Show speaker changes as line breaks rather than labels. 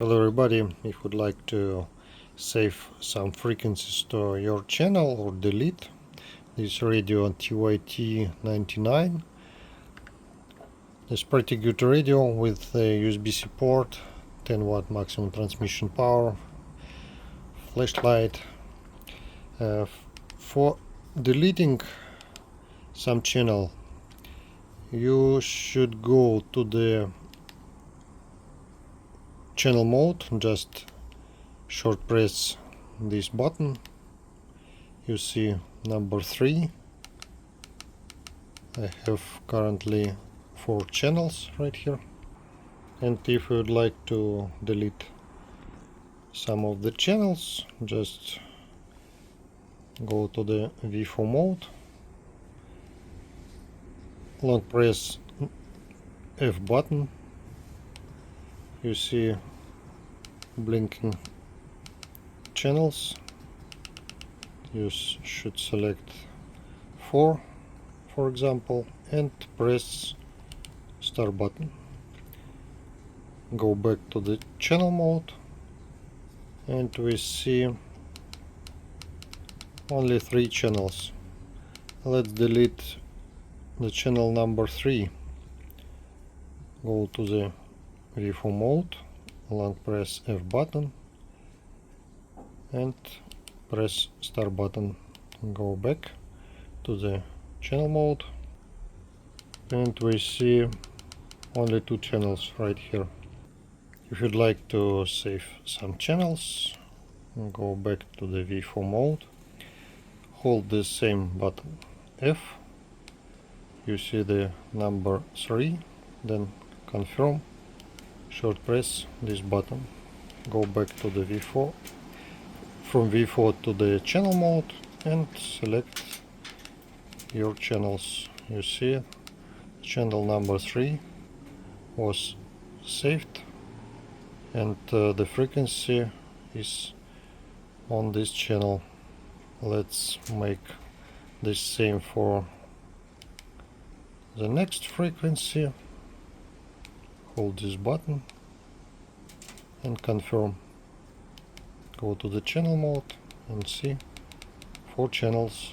Hello everybody, if you would like to save some frequencies to your channel or delete this radio TYT 99. It's pretty good radio with a USB-C port, 10 watt maximum transmission power, flashlight. For deleting some channel, you should go to the channel mode, just short press this button. You see number 3. I have currently 4 channels right here, and if you would like to delete some of the channels, just go to the V4 mode, long press F button. You see blinking channels. You should select 4, for example, and press start button. Go back to the channel mode, and we see only 3 channels. Let's delete the channel number 3. Go to the V4 mode, long press F button and press start button. Go back to the channel mode, and we see only 2 channels right here. If you'd like to save some channels, go back to the V4 mode, hold the same button F, you see the number 3, then confirm, short press this button, go back to the V4, from V4 to the channel mode, and select your channels. You see channel number 3 was saved, and the frequency is on this channel. Let's make the same for the next frequency. Hold this button and confirm. Go to the channel mode and see 4 channels